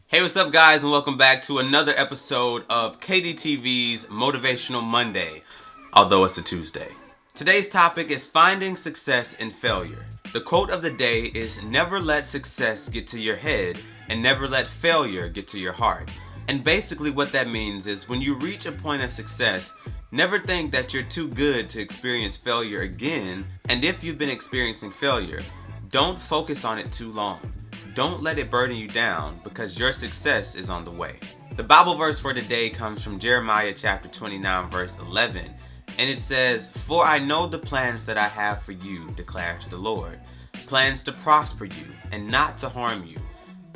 Hey, what's up guys, and welcome back to another episode of KDTV's Motivational Monday, although it's a Tuesday. Today's topic is finding success in failure. The quote of the day is, never let success get to your head and never let failure get to your heart. And basically what that means is when you reach a point of success, never think that you're too good to experience failure again, and if you've been experiencing failure, don't focus on it too long. Don't let it burden you down because your success is on the way. The Bible verse for today comes from Jeremiah chapter 29 verse 11, and it says, "For I know the plans that I have for you, declares the Lord, plans to prosper you and not to harm you,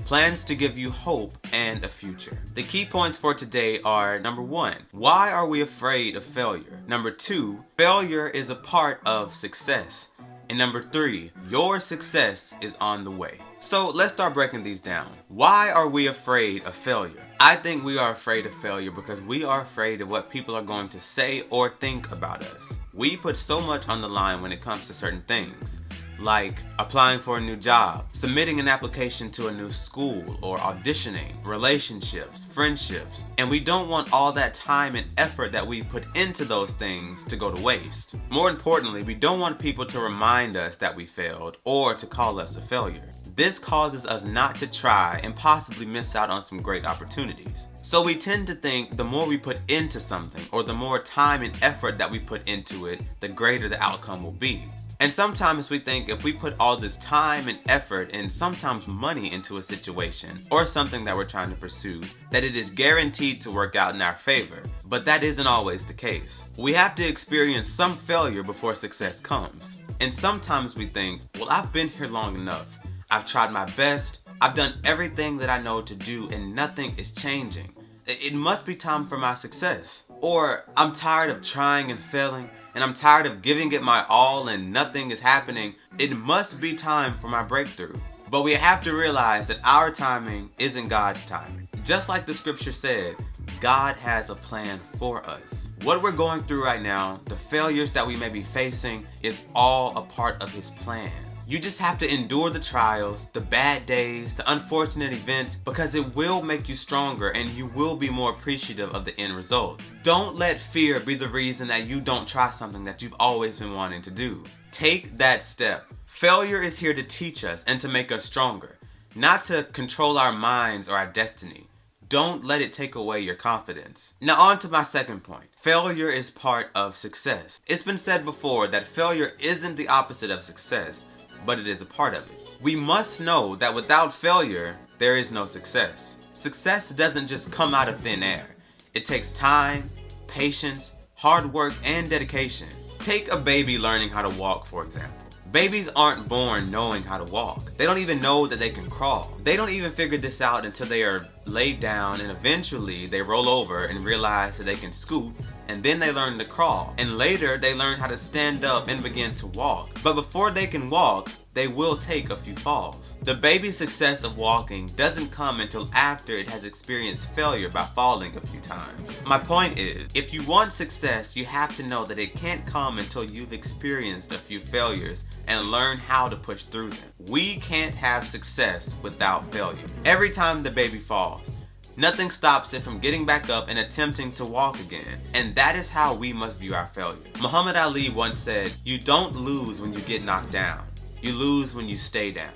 plans to give you hope and a future." The key points for today are, number 1, why are we afraid of failure? Number 2, failure is a part of success. And number 3, your success is on the way. So let's start breaking these down. Why are we afraid of failure? I think we are afraid of failure because we are afraid of what people are going to say or think about us. We put so much on the line when it comes to certain things, like applying for a new job, submitting an application to a new school, or auditioning, relationships, friendships, and we don't want all that time and effort that we put into those things to go to waste. More importantly, we don't want people to remind us that we failed or to call us a failure. This causes us not to try and possibly miss out on some great opportunities. So we tend to think the more we put into something, or the more time and effort that we put into it, the greater the outcome will be. And sometimes we think if we put all this time and effort and sometimes money into a situation or something that we're trying to pursue, that it is guaranteed to work out in our favor. But that isn't always the case. We have to experience some failure before success comes. And sometimes we think, well, I've been here long enough. I've tried my best. I've done everything that I know to do and nothing is changing. It must be time for my success. Or I'm tired of trying and failing, and I'm tired of giving it my all and nothing is happening. It must be time for my breakthrough. But we have to realize that our timing isn't God's timing. Just like the scripture said, God has a plan for us. What we're going through right now, the failures that we may be facing, is all a part of His plan. You just have to endure the trials, the bad days, the unfortunate events, because it will make you stronger and you will be more appreciative of the end results. Don't let fear be the reason that you don't try something that you've always been wanting to do. Take that step. Failure is here to teach us and to make us stronger, not to control our minds or our destiny. Don't let it take away your confidence. Now on to my second point. Failure is part of success. It's been said before that failure isn't the opposite of success, but it is a part of it. We must know that without failure, there is no success. Success doesn't just come out of thin air. It takes time, patience, hard work, and dedication. Take a baby learning how to walk, for example. Babies aren't born knowing how to walk. They don't even know that they can crawl. They don't even figure this out until they are laid down, and eventually they roll over and realize that they can scoot, and then they learn to crawl. And later they learn how to stand up and begin to walk. But before they can walk, they will take a few falls. The baby's success of walking doesn't come until after it has experienced failure by falling a few times. My point is, if you want success, you have to know that it can't come until you've experienced a few failures and learn how to push through them. We can't have success without failure. Every time the baby falls, nothing stops it from getting back up and attempting to walk again. And that is how we must view our failure. Muhammad Ali once said, "You don't lose when you get knocked down. You lose when you stay down."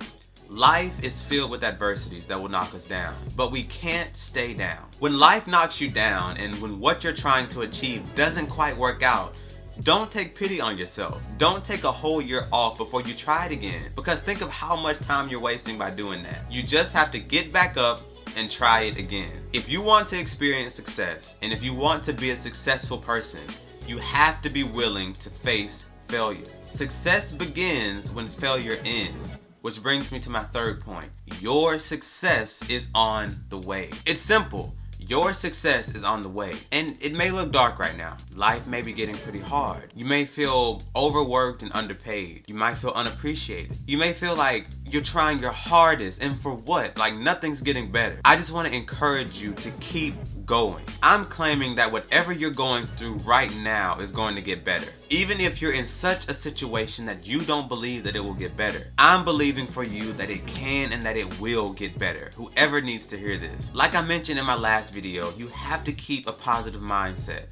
Life is filled with adversities that will knock us down, but we can't stay down. When life knocks you down and when what you're trying to achieve doesn't quite work out, don't take pity on yourself. Don't take a whole year off before you try it again, because think of how much time you're wasting by doing that. You just have to get back up and try it again. If you want to experience success, and if you want to be a successful person, you have to be willing to face failure. Success begins when failure ends. Which brings me to my third point. Your success is on the way. It's simple. Your success is on the way. And it may look dark right now. Life may be getting pretty hard. You may feel overworked and underpaid. You might feel unappreciated. You may feel like you're trying your hardest, and for what? Like nothing's getting better. I just want to encourage you to keep going. I'm claiming that whatever you're going through right now is going to get better. Even if you're in such a situation that you don't believe that it will get better, I'm believing for you that it can and that it will get better. Whoever needs to hear this. Like I mentioned in my last video, you have to keep a positive mindset.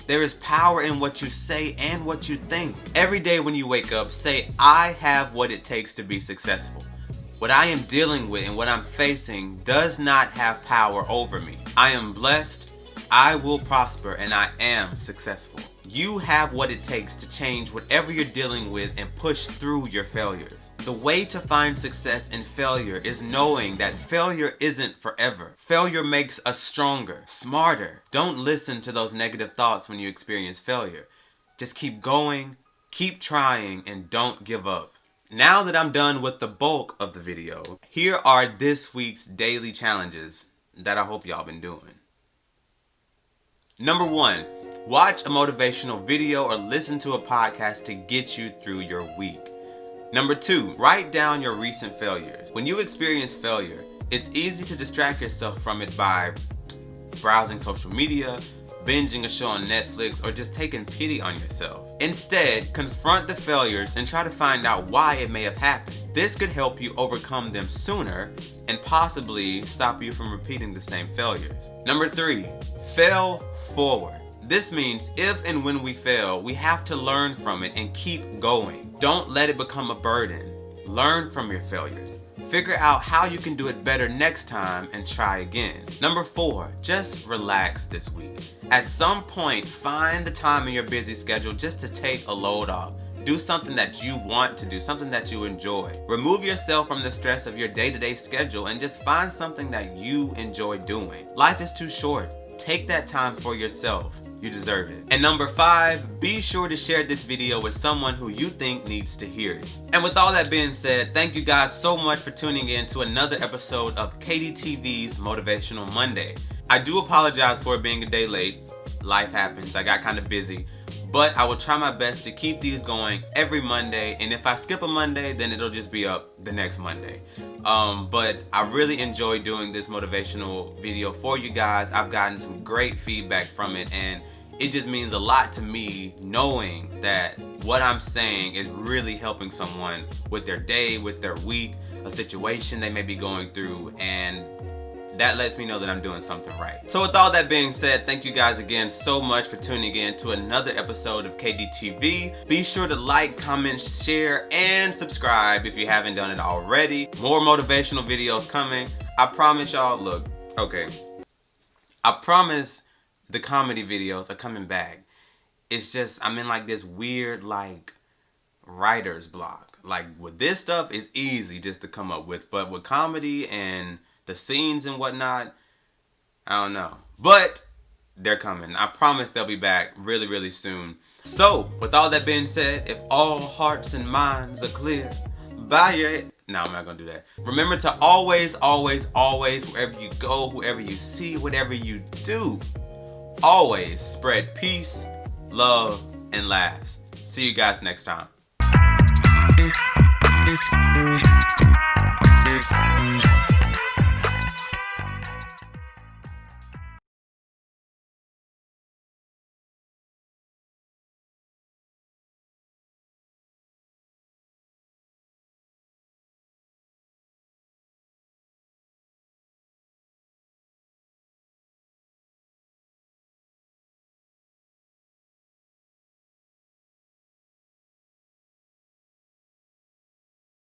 There is power in what you say and what you think. Every day when you wake up, say, I have what it takes to be successful. What I am dealing with and what I'm facing does not have power over me. I am blessed, I will prosper, and I am successful. You have what it takes to change whatever you're dealing with and push through your failures. The way to find success in failure is knowing that failure isn't forever. Failure makes us stronger, smarter. Don't listen to those negative thoughts when you experience failure. Just keep going, keep trying, and don't give up. Now that I'm done with the bulk of the video, here are this week's daily challenges that I hope y'all been doing. Number 1, watch a motivational video or listen to a podcast to get you through your week. Number 2, write down your recent failures. When you experience failure, it's easy to distract yourself from it by browsing social media, binging a show on Netflix, or just taking pity on yourself. Instead, confront the failures and try to find out why it may have happened. This could help you overcome them sooner and possibly stop you from repeating the same failures. Number 3, fail forward. This means if and when we fail, we have to learn from it and keep going. Don't let it become a burden. Learn from your failures. Figure out how you can do it better next time and try again. Number 4, just relax this week. At some point, find the time in your busy schedule just to take a load off. Do something that you want to do, something that you enjoy. Remove yourself from the stress of your day-to-day schedule and just find something that you enjoy doing. Life is too short. Take that time for yourself. You deserve it. And number 5, be sure to share this video with someone who you think needs to hear it. And with all that being said, thank you guys so much for tuning in to another episode of KDTV's Motivational Monday. I do apologize for it being a day late. Life happens. I got kind of busy. But I will try my best to keep these going every Monday, and if I skip a Monday, then it'll just be up the next Monday. But I really enjoy doing this motivational video for you guys. I've gotten some great feedback from it, and it just means a lot to me knowing that what I'm saying is really helping someone with their day, with their week, a situation they may be going through, and that lets me know that I'm doing something right. So with all that being said, thank you guys again so much for tuning in to another episode of KDTV. Be sure to like, comment, share, and subscribe if you haven't done it already. More motivational videos coming. I promise y'all, look, okay. I promise the comedy videos are coming back. It's just, I'm in like this weird like writer's block. Like with this stuff, it's easy just to come up with, but with comedy and the scenes and whatnot, I don't know. But they're coming. I promise they'll be back really, really soon. So, with all that being said, if all hearts and minds are clear, bye your... No, I'm not gonna do that. Remember to always, always, always, wherever you go, whoever you see, whatever you do, always spread peace, love, and laughs. See you guys next time.